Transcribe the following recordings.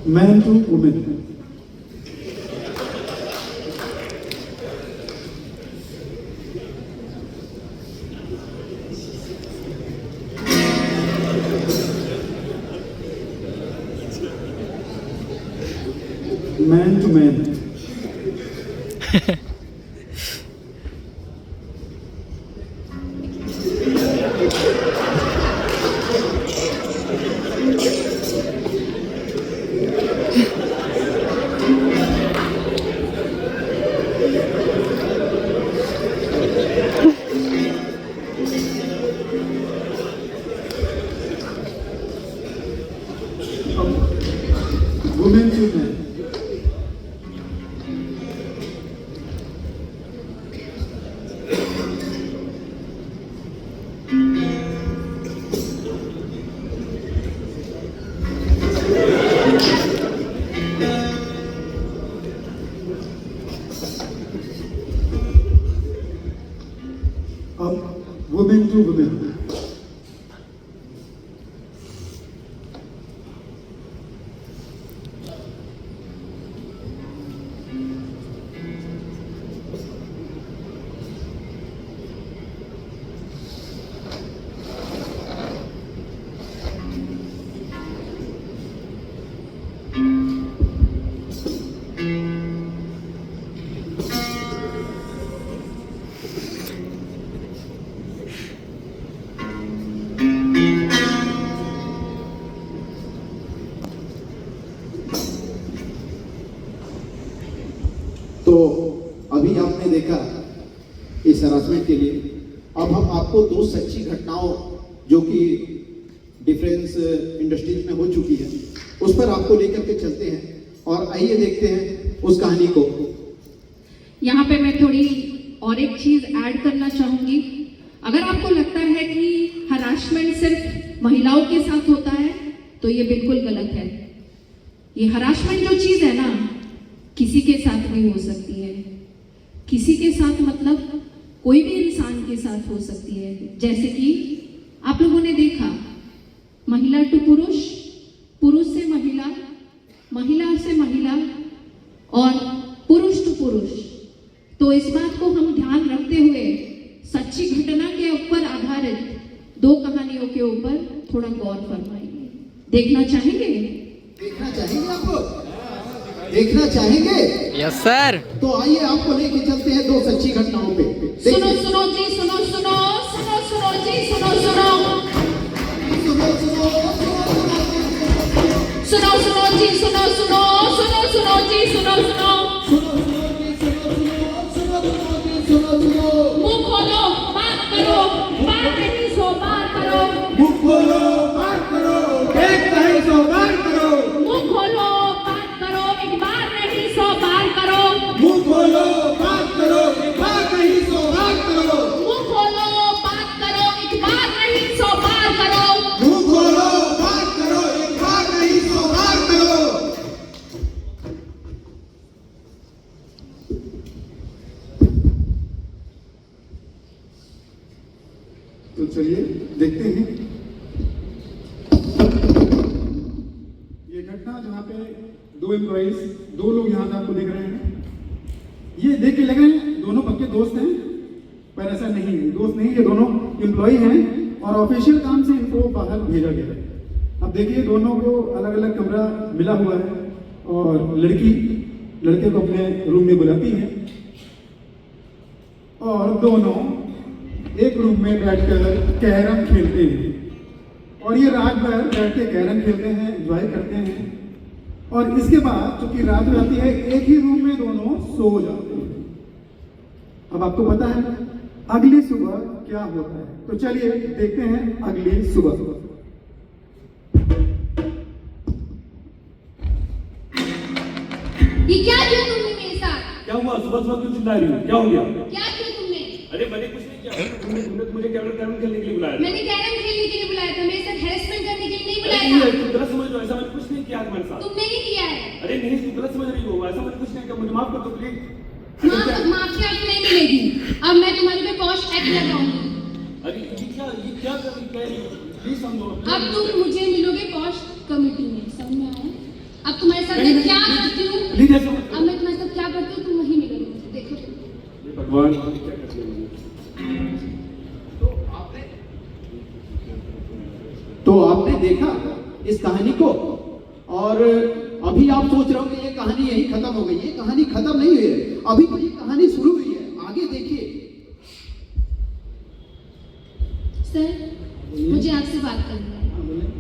Man to women. Man to man. Women to man. अब women to women. तो अभी आपने देखा इस हरासमेंट के लिए। अब हम आपको दो सच्ची घटनाओं जो कि डिफरेंस इंडस्ट्रीज में हो चुकी है उस पर आपको लेकर के चलते हैं और आइए देखते हैं उस कहानी को। यहाँ पे मैं थोड़ी और एक चीज ऐड करना चाहूंगी। अगर आपको लगता है कि हरासमेंट सिर्फ महिलाओं के साथ होता है तो ये बिल्कुल गलत है। ये हरासमेंट जो चीज है ना किसी के साथ भी हो सकती है। किसी के साथ मतलब कोई भी इंसान के साथ हो सकती है। जैसे कि आप लोगों ने देखा महिला टू पुरुष, पुरुष से महिला, महिला से महिला और पुरुष टू पुरुष। तो इस बात को हम ध्यान रखते हुए सच्ची घटना के ऊपर आधारित दो कहानियों के ऊपर थोड़ा गौर फरमाएंगे। देखना चाहेंगे? देखना चाहेंगे आप लोग? देखना चाहेंगे? Yes sir. तो आइए आपको लेके चलते हैं दो सच्ची घटनाओं पे। सुनो सुनो जी, सुनो सुनो सुनो सुनो जी, सुनो सुनो सुनो सुनो सुनो सुनो जी, सुनो सुनो सुनो सुनो जी, सुनो सुनो मुंह खोलो बात करो, बात नहीं सो बात करो। मुंह खोलो बात करो, एक नहीं सौ बार करो। मुंह खोलो बात करो, एक बार नहीं सौ बार करो। मुंह खोलो बात करो, एक बार नहीं सौ बार करो। मुंह खोलो बात करो, एक बार नहीं सौ बार करो। मुंह खोलो बात करो, एक बार नहीं सौ बार करो। तो चलिए देखते हैं ये घटना जहाँ पे दो एम्प्लॉइज, दो लोग यहाँ पे आपको दिख रहे हैं। ये देख के लग रहे हैं दोनों पक्के दोस्त हैं, पर ऐसा नहीं है। दोस्त नहीं, ये दोनों एम्प्लॉय हैं और ऑफिशियल काम से इनको बाहर भेजा गया है। अब देखिए दोनों को अलग अलग कमरा मिला हुआ है और लड़की लड़के को अपने रूम में बुलाती है और दोनों एक रूम में बैठकर कैरम खेलते हैं। और ये रात भर बैठ के कैरम खेलते हैं, एंजॉय करते हैं। और इसके बाद चूंकि रात हो जाती है, एक ही रूम में दोनों सो जाते हैं। अब आपको पता है अगली सुबह क्या होता है, तो चलिए देखते हैं अगली सुबह। ये क्या किया तुमने मेरे साथ? क्या हुआ? सुबह सुबह क्यों चिल्ला रही हो? क्या हो गया? क्या किया तुमने? अरे मैंने कुछ नहीं किया। तुमने मुझे कैरम खेलने के लिए बुलाया था। मैंने कैरम खेलने के लिए बुलाया था, मेरे साथ हैरेसमेंट करने के लिए नहीं बुलाया नहीं, था। तुम गलत समझ रहे हो। ऐसा मैंने कुछ नहीं किया तुम्हारे साथ। तुमने ही किया है। अरे नहीं, तुम गलत समझ रही हो। ऐसा मैंने कुछ नहीं किया। मुझे माफ कर दो प्लीज। माफ की अर्थ नहीं मिलेगी। अब मैं तुम्हारे पे पॉश एक्ट लगाऊंगी। अरे ये क्या कर रही है? प्लीज समझो। अब तुम मुझे मिलोगे पॉश कमेटी में, समझ में आया? अब तुम्हारे वन तो आपने देखा इस कहानी को, और अभी आप सोच रहे हो कि ये कहानी यही खत्म हो गई। ये कहानी खत्म नहीं हुई है, अभी तो ये कहानी शुरू हुई है। आगे देखिए। सर मुझे आपसे बात करनी है।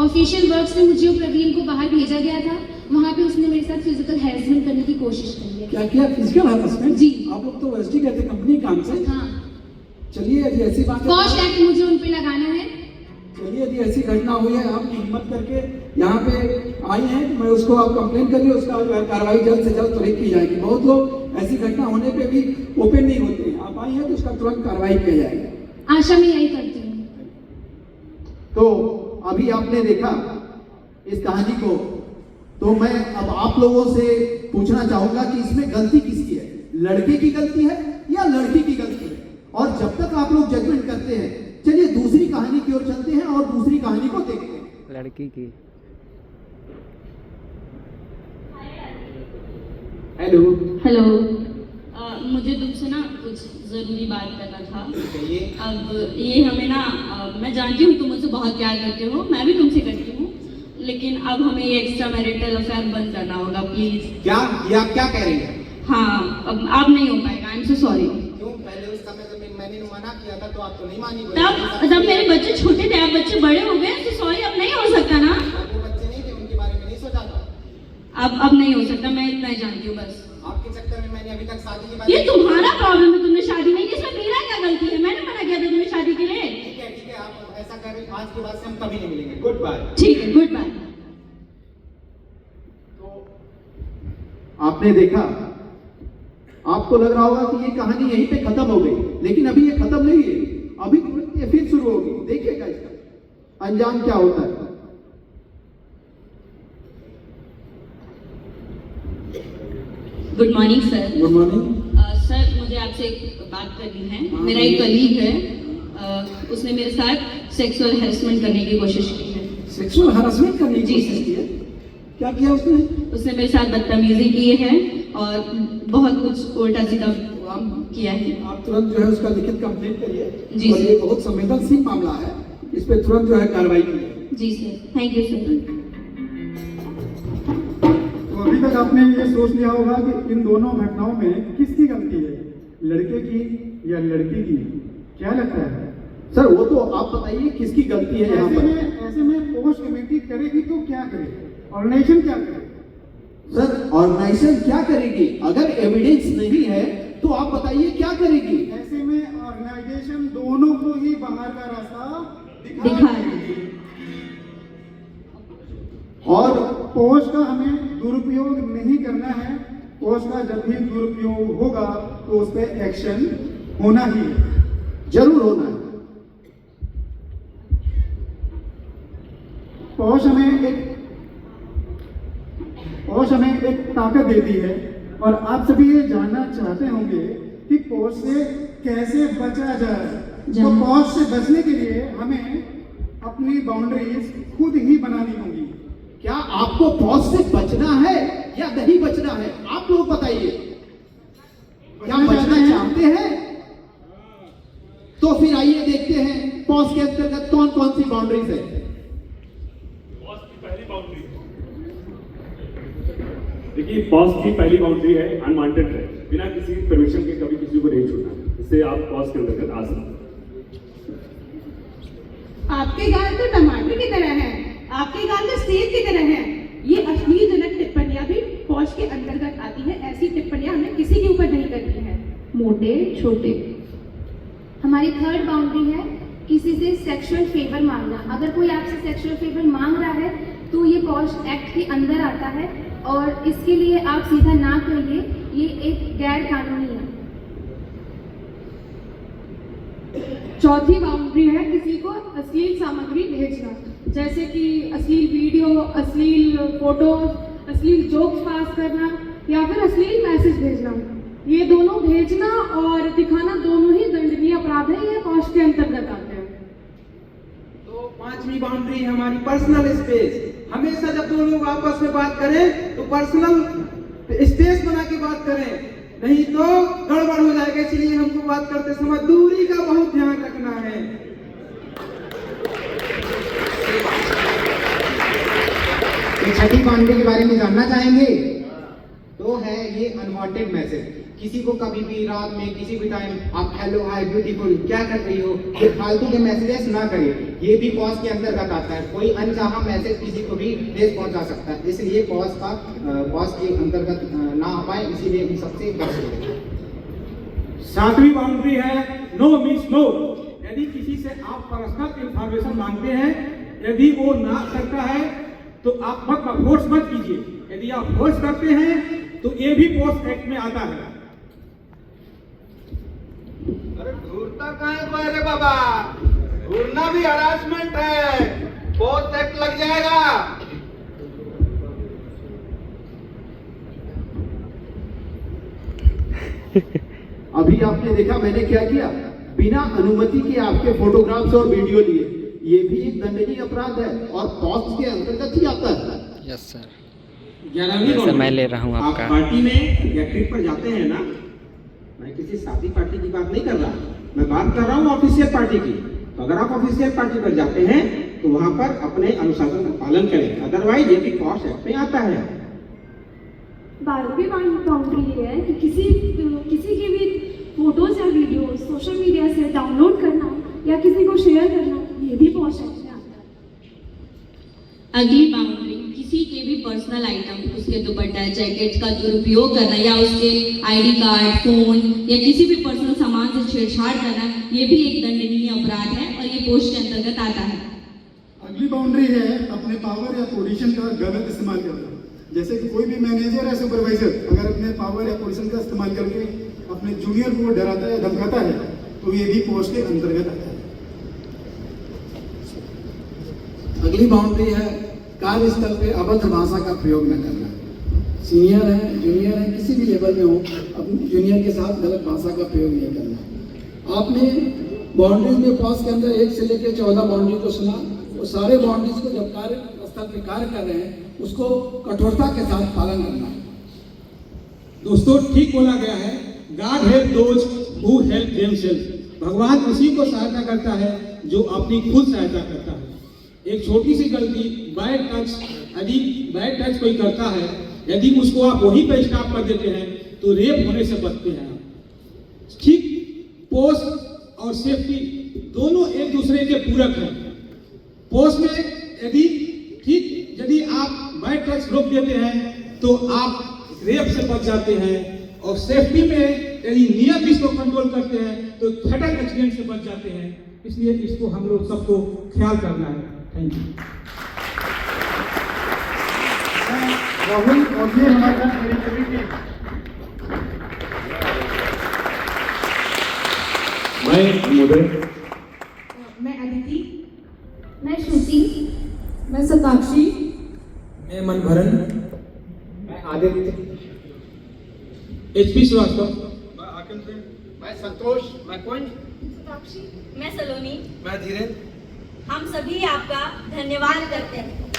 ऑफिशियल वर्क से मुझे और प्रवीण को बाहर भेजा गया था, वहाँ पे उसने मेरे साथ फिजिकल हैरेसमेंट करने की कोशिश करी है। क्या किया? Physical harassment? जी। आप लोग तो वेस्टी गए थे कंपनी काम से। हाँ। चलिए यदि ऐसी बात फॉश एक्ट मुझे उन पे लगाना है। चलिए यदि ऐसी घटना हुई है, आप हिम्मत करके यहाँ पे आई हैं, तो मैं उसको आप कंप्लेन करिए, उसका जो है कार्रवाई जल्द से जल्द त्वरित की जाएगी। बहुत लोग ऐसी घटना होने पे भी ओपन नहीं होते हैं। आप आई हैं तो उसका तुरंत कार्रवाई किया जाएगा। आशा मैं यही करती हूँ। तो अभी आपने देखा इस कहानी को, तो मैं अब आप लोगों से पूछना चाहूंगा कि इसमें गलती किसकी है, लड़के की गलती है या लड़की की गलती है? और जब तक आप लोग जजमेंट करते हैं, चलिए दूसरी कहानी की ओर चलते हैं और दूसरी कहानी को देखते हैं। लड़की की। हेलो। हेलो। मुझे तुमसे ना कुछ ज़रूरी बात करना था। अब ये हमें ना मैं जानती हूँ तुम मुझसे बहुत प्यार करते हो, मैं भी तुमसे करती हूँ, लेकिन अब हमें ये एक्स्ट्रा मैरिटल अफेयर बंद करना होगा प्लीज़। क्या ये आप क्या कह रही हैं? हाँ, अब नहीं हो पाएगा। I am so sorry. क्यों? पहले उस समय जब मैंने मना किया था तो आप तो नहीं मानी। तब मेरे बच्चे छोटे थे, अब बच्चे बड़े हो गए, तो सॉरी अब नहीं हो सकता ना। वो बच्चे नहीं थे, उनके बारे में नहीं सोचा था। अब नहीं हो सकता, मैं इतना ही जानती हूँ बस। आपके चक्कर में मैंने अभी तक शादी के बारे ये तुम्हारा प्रॉब्लम है, तुमने शादी नहीं की, इसमें मेरा क्या गलती है? मैंने मना किया था तुम्हें शादी के लिए। ठीक है, आप ऐसा कर रहे, आज के बाद से हम कभी नहीं मिलेंगे। Goodbye. ठीक है, गुड बाय। तो आपने देखा, आपको लग रहा होगा कि ये कहानी यहीं पे खत्म हो गई, लेकिन अभी ये खत्म नहीं है, अभी तुरंत ये फिर शुरू होगी। देखिएगा इसका अंजाम क्या होता है। Good morning sir. Good morning. Sir मुझे आपसे एक बात करनी है। मेरा एक कलीग है, उसने मेरे साथ सेक्सुअल हैरेसमेंट करने की कोशिश की है। सेक्सुअल हैरेसमेंट करने की जी, कोशिश सर। की है? क्या किया उसने? उसने मेरे साथ बदतमीजी की है और बहुत कुछ उल्टा सीधा किया है। आप तुरंत जो है उसका लिखित कंप्लेंट करिए। जी, और सर। ये बहुत संवेदनशील मामला है, इस पे तुरंत जो है कार्रवाई कीजिए। जी सर, थैंक यू सर। तो अभी तक आपने ये सोच लिया होगा कि इन दोनों घटनाओं में किसकी गलती है, लड़के की या लड़की की? क्या लगता है सर? वो तो आप बताइए किसकी गलती है यहाँ पर। ऐसे में पोस्ट कमेटी करेगी तो क्या करे, ऑर्गेनाइजेशन क्या करे? सर ऑर्गेनाइजेशन क्या करेगी? अगर एविडेंस नहीं है तो आप बताइए क्या करेगी? ऐसे में ऑर्गेनाइजेशन दोनों को ही बाहर का रास्ता दिखाएगी। और पोस्ट का हमें दुरुपयोग नहीं करना है। पोस्ट का जब भी दुरुपयोग होगा तो उस पर एक्शन होना ही है, जरूर होना है। पोस्ट हमें एक ताकत देती है, और आप सभी ये जानना चाहते होंगे कि पोस्ट से कैसे बचा जाए। तो पोस्ट से बचने के लिए हमें अपनी बाउंड्रीज खुद ही बनानी होंगी। क्या आपको पॉज से बचना है या नहीं बचना है? आप लोग बताइए। क्या बचना चाहते हैं? तो फिर आइए देखते हैं पॉज के अंतर्गत कौन कौन सी बाउंड्रीज है। देखिए, पॉज की पहली बाउंड्री है अनवांटेड है, बिना किसी परमिशन के कभी किसी को नहीं छूना। इससे आप पॉज के अंतर्गत आ सकते हैं। आपके गाल तो टमाटर की तरह है, आपके गाल तो सेब की तरह है। ये अश्लीलजनक टिप्पणियां भी पॉज के अंतर्गत आती है। ऐसी टिप्पणियां हमें किसी के ऊपर नहीं करनी है। मोटे छोटे। हमारी थर्ड बाउंड्री है किसी से सेक्सुअल फेवर मांगना। अगर कोई आपसे सेक्सुअल फेवर मांग रहा है तो ये पॉश एक्ट के अंदर आता है, और इसके लिए आप सीधा ना कहिए, ये एक गैर कानूनी है। चौथी बाउंड्री है किसी को अश्लील सामग्री भेजना, जैसे कि अश्लील वीडियो, अश्लील फोटो, अश्लील जोक्स पास करना या फिर अश्लील मैसेज भेजना। ये दोनों भेजना और दिखाना दोनों ही दंडनीय अपराध है, ये पॉश के अंतर्गत आते हैं। तो पांचवी बाउंड्री है हमारी पर्सनल स्पेस। हमेशा जब दो लोग आपस में बात करें तो पर्सनल स्पेस बना के बात करें, नहीं तो गड़बड़ हो जाएगा। इसलिए हमको बात करते समय दूरी का बहुत ध्यान रखना है। ये छठी बाउंड्री के बारे में जानना चाहेंगे तो है ये अनवांटेड मैसेज। किसी को कभी भी रात में किसी भी टाइम आप हेलो हाय ब्यूटीफुल क्या कर रही हो, ये फालतू के मैसेजेस ना करिए। ये भी पॉज के अंतर्गत आता है। कोई अनचाहा मैसेज किसी को भी ठेस पहुंचा सकता है, इसलिए पॉज के अंतर्गत ना आ पाए, इसीलिए हम सबसे बचें। 7वीं बाउंड्री है नो मीन्स नो। यदि किसी से आप पर्सनल इंफॉर्मेशन मांगते हैं, यदि वो ना करता है तो आप फोर्स मत कीजिए। यदि आप फोर्स करते हैं तो ये भी पोस्ट एक्ट में आता है। अरे घूरता कहाँ है रे बाबा, घूरना भी हरासमेंट है, पोस्ट एक्ट लग जाएगा। अभी आपने देखा मैंने क्या किया, बिना अनुमति के आपके फोटोग्राफ्स और वीडियो लिए, ये भी एक दंडनीय अपराध है और पॉक्स के अंतर्गत ही आता है। यस सर, 11वीं जैसे मैं ले रहा हूँ आप आपका। पार्टी में या ट्रिप पर जाते हैं ना, मैं किसी शादी पार्टी की बात नहीं कर रहा, मैं बात कर रहा हूँ ऑफिशियल पार्टी की। तो अगर आप ऑफिशियल पार्टी पर जाते हैं तो वहां पर अपने अनुशासन का पालन करें, अदरवाइज ये भी पॉक्स एक्ट में आता है। 12वीं बाउंड्री ये है कि किसी की भी फोटोज या वीडियो सोशल मीडिया से डाउनलोड करना या किसी को शेयर करना, ये भी पॉक्स एक्ट में आता है। अगली बाउंड्री, किसी के भी पर्सनल आइटम, उसके दुपट्टा जैकेट का दुरुपयोग करना या उसके आईडी कार्ड, फोन या किसी भी पर्सनल सामान से छेड़छाड़ करना, ये भी एक दंडनीय अपराध है और ये पोस्ट के अंतर्गत आता है। अगली बाउंड्री है अपने पावर या पोजीशन का गलत इस्तेमाल करना। जैसे कि कोई भी मैनेजर या सुपरवाइजर अगर अपने पावर या पोजीशन का इस्तेमाल करके अपने जूनियर को डराता है, धमकाता है, तो ये भी पोस्ट के अंतर्गत आता है। अगली बाउंड्री है कार्यस्थल पे अभद्र भाषा का प्रयोग न करना। सीनियर है, जूनियर है, किसी भी लेवल में हो, अपने जूनियर के साथ गलत भाषा का प्रयोग नहीं करना। आपने बाउंड्रीज में पॉज के अंदर 1 से लेकर 14 बाउंड्री को सुना, वो सारे बाउंड्रीज को जब कार्यस्थल पे कार्य कर रहे हैं उसको कठोरता के साथ पालन करना। दोस्तों, ठीक बोला गया है, God help those who help themselves. भगवान उसी को सहायता करता है जो अपनी खुद सहायता करता है। एक छोटी सी गलती, बैड टच, यदि बैड टच कोई करता है, यदि उसको आप वहीं पर स्टॉप कर देते हैं तो रेप होने से बचते हैं। ठीक, पोस्ट और सेफ्टी दोनों एक दूसरे के पूरक हैं। पोस्ट में यदि आप बैड टच रोक देते हैं तो आप रेप से बच जाते हैं, और सेफ्टी में यदि नियत इसको कंट्रोल करते हैं तो फैटल एक्सीडेंट से बच जाते हैं। इसलिए इसको हम लोग सबको ख्याल करना है। Thank you. राहुल और ये हमारा मेरी पूरी टीम। मैं मुदे, मैं अदिति, मैं श्रुति, मैं सताक्षी, मैं मनभरन, मैं आदित्य, HP श्रीवास्तव, मैं संतोष, मैं कुंज, मैं सलोनी, मैं धीरेन्द्र। हम सभी आपका धन्यवाद करते हैं।